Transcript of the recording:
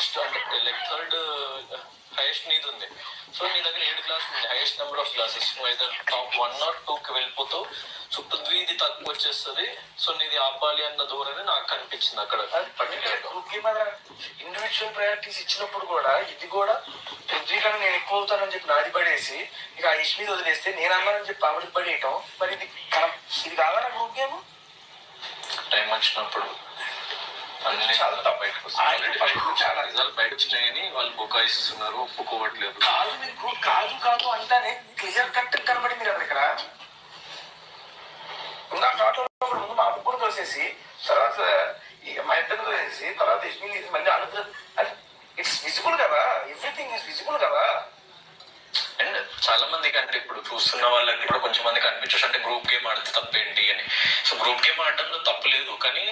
Almost అంటే like third highest నీది ఉంది. సో నీ దగ్గర 7 క్లాసులు ఉంది, హైయెస్ట్ నెంబర్ ఆఫ్ క్లాసెస్. నువ్వు అయితే టాప్ 1 or 2కి వెళ్ళిపోతావు. సో పృథ్వీది తక్కువ వచ్చేస్తుంది. సో నీది ఆపాలి అన్న ధోరణి నాకు కనిపించింది అక్కడ. ఇండివిజువల్ ప్రయారిటీస్ ఇచ్చినప్పుడు కూడా ఇది కూడా పృథ్వీ కన్నా నేను ఎక్కువ అవుతానని చెప్పి నాది పడేసి ఇక ఐష్ మీద వదిలేస్తే నేను అన్నానని చెప్పి ఆవిడకి పడేయటం, మరి ఇది కాదా గ్రూప్ గేమ్? టైం వచ్చినప్పుడు అన్ని చాలా బయటకు చాలా రిజల్ట్ బయట వచ్చినాయని వాళ్ళు బుకాయిస్తున్నారు, ఒప్పుకోవట్లేదు. కాదు మీరు గ్రూప్ కాదు అంటానే క్లియర్ కట్ కనబడింది కదా ఇక్కడ. నా ఆటోలో ముందు మా ముగ్గురు తోసేసి తర్వాత మా ఇద్దరు తోసేసి తర్వాత యశ్మిని మళ్ళీ ఆలోచన, ఇట్స్ విజిబుల్ కదా, ఎవ్రీథింగ్ ఇస్ విజిబుల్ కదా. అండ్ చాలా మందికి అంటే ఇప్పుడు చూస్తున్న వాళ్ళకి కూడా కొంచెం మందికి అనిపించచ్చు అంటే గ్రూప్ గేమ్ ఆడితే తప్పేంటి అని. సో గ్రూప్ గేమ్ ఆడటంలో తప్పు లేదు, కానీ